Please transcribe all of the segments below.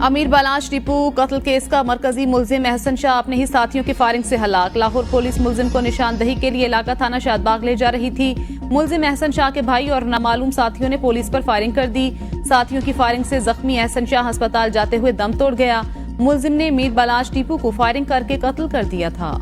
अमीर बलाश टीपू कत्ल केस का मरकजी मुलजिम एहसन शाह अपने ही साथियों की फायरिंग से हलाक। लाहौर पुलिस मुलजिम को निशानदही के लिए इलाका थाना शादबाग ले जा रही थी। मुलजिम एहसन शाह के भाई और नामालूम साथियों ने पुलिस पर फायरिंग कर दी। साथियों की फायरिंग से जख्मी एहसन शाह अस्पताल जाते हुए दम तोड़ गया। मुलजिम ने मीर बलाश टीपू को फायरिंग करके कत्ल कर दिया था।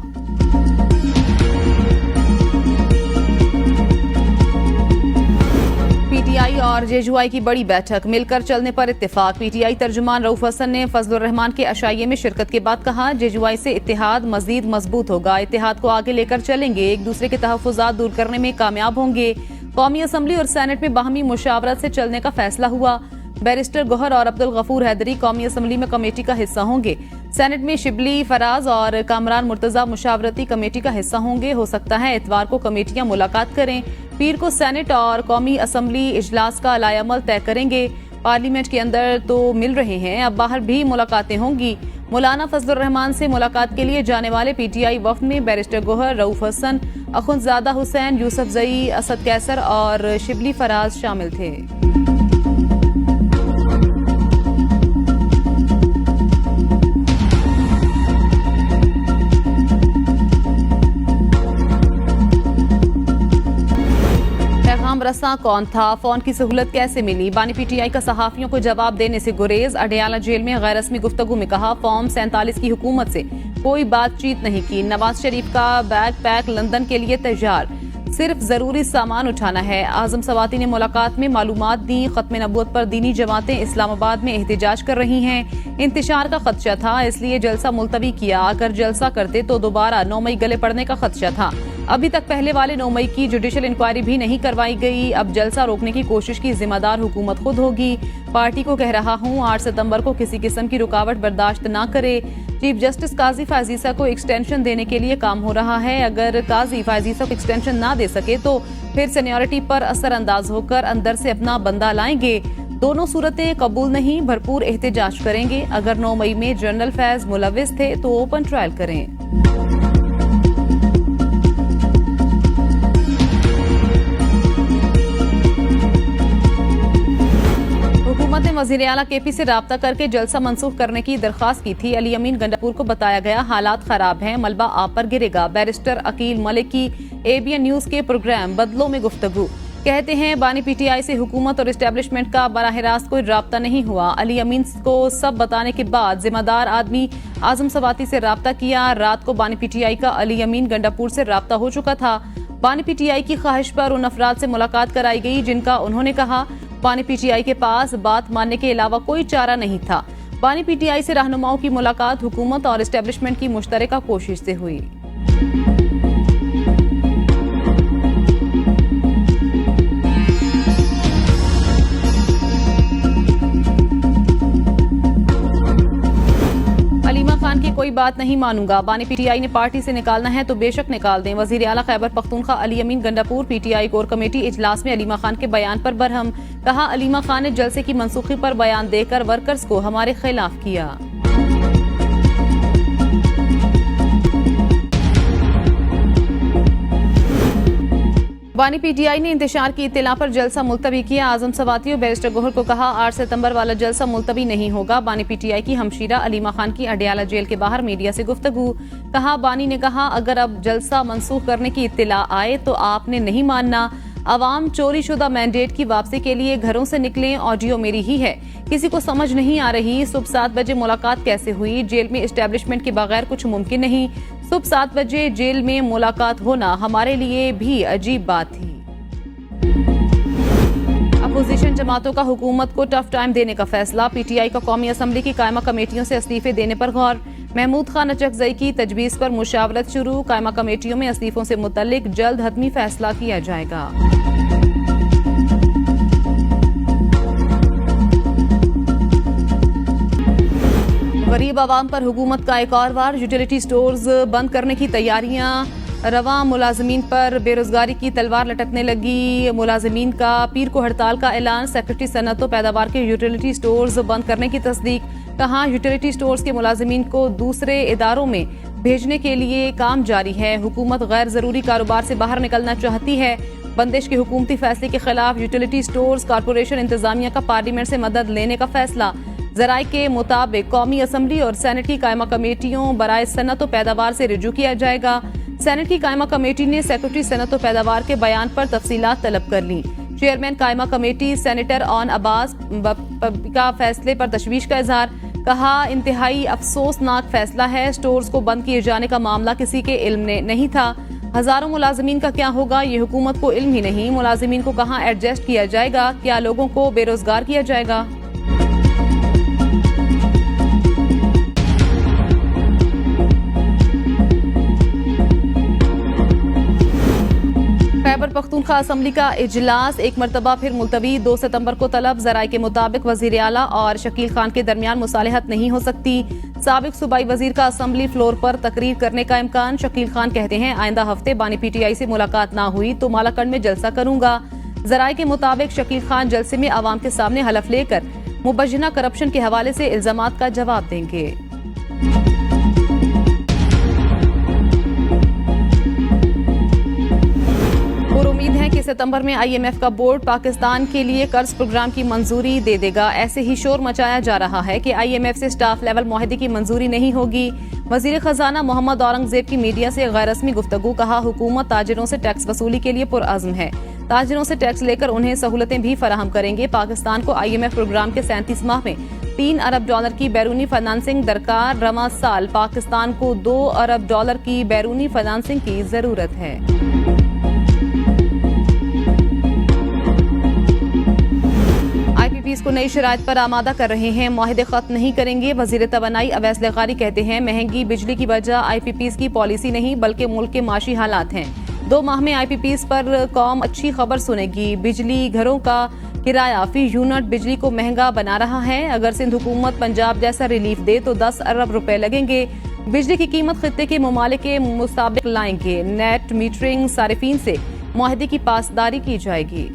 पीटीआई और जेजुआई की बड़ी बैठक, मिलकर चलने पर इत्तेफाक। पीटीआई तर्जुमान रऊफ हसन ने फजलुर रहमान के अशाइये में शिरकत के बाद कहा, जेजुआई से इत्तेहाद मजीद मजबूत होगा। इत्तेहाद को आगे लेकर चलेंगे, एक दूसरे के तहफ्फुजात दूर करने में कामयाब होंगे। कौमी असम्बली और सेनेट में बाहमी मुशावरत से चलने का फैसला हुआ। बैरिस्टर गोहर और अब्दुल गफूर हैदरी कौमी असम्बली में कमेटी का हिस्सा होंगे। सेनेट में शिबली फराज और कामरान मुर्तजा मुशावरती कमेटी का हिस्सा होंगे। हो सकता है इतवार को कमेटियां मुलाकात करें। पीर को सेनेट और कौमी असम्बली इजलास का लायामल तय करेंगे। पार्लियामेंट के अंदर तो मिल रहे हैं, अब बाहर भी मुलाकातें होंगी। मौलाना फजलुर रहमान से मुलाकात के लिए जाने वाले पीटीआई वफ्द में बैरिस्टर गोहर, रऊफ हसन, अखुंदजादा हुसैन, यूसुफ जई, असद कैसर और शिबली फराज शामिल थे। रसा कौन था, फोन की सहूलत कैसे मिली? बानी पीटीआई का सहाफियों को जवाब देने से गुरेज। अडयाला जेल में गैर रस्मी गुफ्तगू में कहा, फॉर्म 47 की हुकूमत से कोई बातचीत नहीं की। नवाज शरीफ का बैग पैक लंदन के लिए तैयार, सिर्फ जरूरी सामान उठाना है। आजम सवाती ने मुलाकात में मालूमात दी। खत्म नबूवत पर दीनी जमातें इस्लामाबाद में एहतजाज कर रही हैं। इंतशार का खदशा था, इसलिए जलसा मुलतवी किया। अगर जलसा करते तो दोबारा 9 मई गले पड़ने का खदशा था। अभी तक पहले वाले 9 मई की जुडिशल इंक्वायरी भी नहीं करवाई गई। अब जलसा रोकने की कोशिश की जिम्मेदार हुकूमत खुद होगी। पार्टी को कह रहा हूँ, 8 सितंबर को किसी किस्म की रुकावट बर्दाश्त न करे। चीफ जस्टिस काजी फायजीसा को एक्सटेंशन देने के लिए काम हो रहा है। अगर काजी फायजीसा को एक्सटेंशन ना दे सके तो फिर सीनियरिटी पर असर अंदाज होकर अंदर से अपना बंदा लाएंगे। दोनों सूरतें कबूल नहीं, भरपूर एहतजाज करेंगे। अगर 9 मई में जनरल फैज मुलविस थे तो ओपन ट्रायल करें। हुकूमत ने वज़ीर आला केपी से राब्ता करके जलसा मंसूख करने की दरख्वास्त की थी। अली अमीन गंडापुर को बताया गया, हालात खराब हैं, मलबा आप पर गिरेगा। बैरिस्टर अकील मलिक की एबीएन न्यूज के प्रोग्राम बदलों में गुफ्तगू, कहते हैं बानी पीटीआई से हुकूमत और एस्टेब्लिशमेंट का बराह रास्त कोई राब्ता नहीं हुआ। अली अमीन को सब बताने के बाद जिम्मेदार आदमी आजम सवाती से राब्ता किया। रात को बानी पीटीआई का अली अमीन गंडापुर से राब्ता हो चुका था। बानी पीटीआई की ख्वाहिश पर उन अफराद से मुलाकात कराई गई जिनका उन्होंने कहा बानी पीटीआई के पास बात मानने के अलावा कोई चारा नहीं था। बानी पीटीआई से रहनुमाओं की मुलाकात हुकूमत और एस्टेब्लिशमेंट की मुश्तरका कोशिश से हुई। खान की कोई बात नहीं मानूंगा। बानी पीटीआई ने पार्टी से निकालना है तो बेशक निकाल दें। वजीर आला खैबर पख्तूनख्वा अली अमीन गंडापुर पीटीआई कोर कमेटी इजलास में अलीमा खान के बयान पर बरहम, कहा अलीमा खान ने जलसे की मनसूखी पर बयान देकर वर्कर्स को हमारे खिलाफ किया। बानी पीटीआई ने इंतशार की इत्तला पर जलसा मुलतवी किया। आजम सवाती और बैरिस्टर गोहर को कहा 8 सितंबर वाला जलसा मुलतवी नहीं होगा। बानी पीटीआई की हमशीरा अलीमा खान की अडयाला जेल के बाहर मीडिया से गुफ्तगू, कहा बानी ने कहा अगर अब जलसा मनसूख करने की इत्तला आए तो आपने नहीं मानना। अवाम चोरी शुदा मैंडेट की वापसी के लिए घरों से निकलें, ऑडियो मेरी ही है, किसी को समझ नहीं आ रही। सुबह 7 बजे मुलाकात कैसे हुई? जेल में एस्टेब्लिशमेंट के बगैर कुछ मुमकिन नहीं। सुबह 7 बजे जेल में मुलाकात होना हमारे लिए भी अजीब बात थी। अपोजिशन जमातों का हुकूमत को टफ टाइम देने का फैसला, पीटीआई का कौमी असम्बली की कायमा कमेटियों से इस्तीफे देने पर गौर। महमूद खान अचकजई की तजवीज पर मुशावरत शुरू, कायमा कमेटियों में इस्तीफों से मुतल्लिक जल्द हतमी फैसला किया जाएगा। गरीब आवाम पर हुकूमत का एक और वार, यूटिलिटी स्टोर्स बंद करने की तैयारियां। रवा मुलाजमीन पर बेरोजगारी की तलवार लटकने लगी। मुलाजमीन का पीर को हड़ताल का ऐलान। सेक्रेटरी सनअत व पैदावार के यूटिलिटी स्टोर्स बंद करने की तस्दीक। कहा यूटिलिटी स्टोर्स के मुलाजमीन को दूसरे इदारों में भेजने के लिए काम जारी है। हुकूमत गैर जरूरी कारोबार से बाहर निकलना चाहती है। बंदिश के हुकूमती फैसले के खिलाफ यूटिलिटी स्टोर्स कॉरपोरेशन इंतजामिया का पार्लियामेंट से मदद लेने का फैसला। जराये के मुताबिक कौमी असम्बली और सेनेट की कायमा कमेटियों बराए सनत व पैदावार से रिजू किया जाएगा। सेनेट की कायमा कमेटी ने सेक्रेटरी सनत व पैदावार के बयान पर तफसीलात तलब कर ली। चेयरमैन कायमा कमेटी सेनेटर ऑन अब्बास का फैसले पर तशवीश का इजहार, कहा इंतहाई अफसोसनाक फैसला है। स्टोर्स को बंद किए जाने का मामला किसी के इल्म में नहीं था। हजारों मुलाजिमीन का क्या होगा ये हुकूमत को इल्म ही नहीं। मुलाजिमीन को कहां एडजस्ट किया जाएगा, क्या लोगों को बेरोजगार किया जाएगा। खैबर पख्तूनख्वा असम्बली का इजलास एक मरतबा फिर मुलतवी, 2 सितंबर को तलब। जराये के मुताबिक वजीर आला और शकील खान के दरमियान मुसालहत नहीं हो सकती। साबिक सूबाई वजीर का असम्बली फ्लोर पर तकरीर करने का इम्कान। शकील खान कहते हैं आइंदा हफ्ते बानी PTI से मुलाकात ना हुई तो मालाकंड में जलसा करूंगा। जराये के मुताबिक शकील खान जलसे में आवाम के सामने हलफ लेकर मुबज्जना करप्शन के हवाले से इल्जामात का जवाब देंगे। उम्मीद है कि सितंबर में IMF का बोर्ड पाकिस्तान के लिए कर्ज प्रोग्राम की मंजूरी दे देगा। ऐसे ही शोर मचाया जा रहा है कि IMF से स्टाफ लेवल मुआहदे की मंजूरी नहीं होगी। वजीर खजाना मोहम्मद औरंगजेब की मीडिया से गैर रस्मी गुफ्तगू, कहा हुकूमत ताजिरों से टैक्स वसूली के लिए पुरअज़्म है। ताजिरों से टैक्स लेकर उन्हें सहूलतें भी फराहम करेंगे। पाकिस्तान को IMF प्रोग्राम के 37 माह में $3 अरब की बैरूनी फाइनेंसिंग दरकार। रवा साल पाकिस्तान को $2 अरब की बैरूनी फाइनेंसिंग की जरूरत है। IPPs को नई शराइत पर आमादा कर रहे हैं, मुआहदे खत्म नहीं करेंगे। वजीर तवानाई अवैस लग़ारी कहते हैं महंगी बिजली की वजह IPPs की पॉलिसी नहीं बल्कि मुल्क के माशी हालात हैं। 2 माह में IPPs पर कौम अच्छी खबर सुनेगी। बिजली घरों का किराया फी यूनिट बिजली को महंगा बना रहा है। अगर सिंध हुकूमत पंजाब जैसा रिलीफ दे तो 10 अरब रुपए लगेंगे। बिजली की कीमत खित्ते के ममालिक के मुताबिक लाएंगे। नेट मीटरिंग सारिफीन से मुआहदे की पासदारी की जाएगी।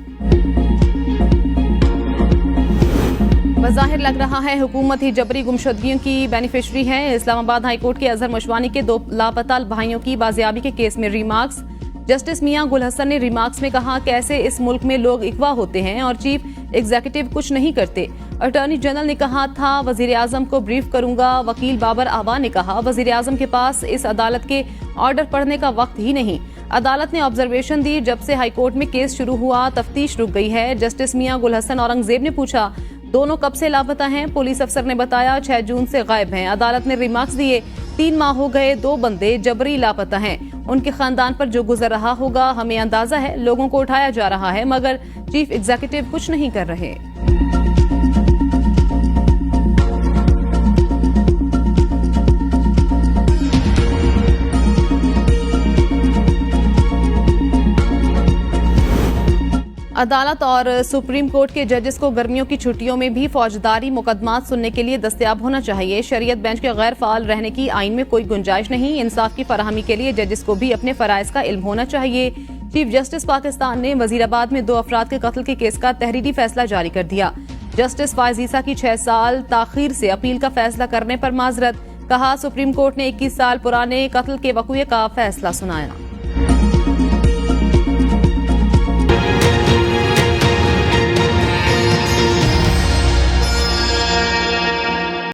बज़ाहिर लग रहा है हुकूमत ही जबरी गुमशुदगियों की बेनिफिशरी है। इस्लामाबाद हाईकोर्ट के अजहर मशवानी के 2 लापता भाइयों की बाजियाबी के केस में रिमार्क्स। जस्टिस मियां गुल हसन ने रिमार्क्स में कहा कैसे इस मुल्क में लोग इकवा होते हैं और चीफ एग्जीक्यूटिव कुछ नहीं करते। अटॉर्नी जनरल ने कहा था वजीर आजम को ब्रीफ करूंगा। वकील बाबर आवा ने कहा वजीर आजम के पास इस अदालत के ऑर्डर पढ़ने का वक्त ही नहीं। अदालत ने ऑब्जर्वेशन दी जब से हाईकोर्ट में केस शुरू हुआ तफ्तीश रुक गई है। जस्टिस मियां गुल हसन औरंगजेब ने पूछा दोनों कब से लापता हैं। पुलिस अफसर ने बताया 6 जून से गायब हैं। अदालत ने रिमार्क्स दिए 3 माह हो गए, 2 बंदे जबरी लापता हैं। उनके खानदान पर जो गुजर रहा होगा हमें अंदाजा है। लोगों को उठाया जा रहा है मगर चीफ एग्जीक्यूटिव कुछ नहीं कर रहे। अदालत और सुप्रीम कोर्ट के जजेस को गर्मियों की छुट्टियों में भी फौजदारी मुकदमात सुनने के लिए दस्तयाब होना चाहिए। शरीयत बेंच के गैर फाल रहने की आइन में कोई गुंजाइश नहीं। इंसाफ की फराहमी के लिए जजेस को भी अपने फराइज का इल्म होना चाहिए। चीफ जस्टिस पाकिस्तान ने वजीराबाद में 2 अफराद के कत्ल के केस का तहरीरी फैसला जारी कर दिया। जस्टिस फायज ईसा की 6 साल ताखीर से अपील का फैसला करने पर माजरत, कहा सुप्रीम कोर्ट ने 21 साल पुराने कत्ल के वक़ूए का फैसला सुनाया।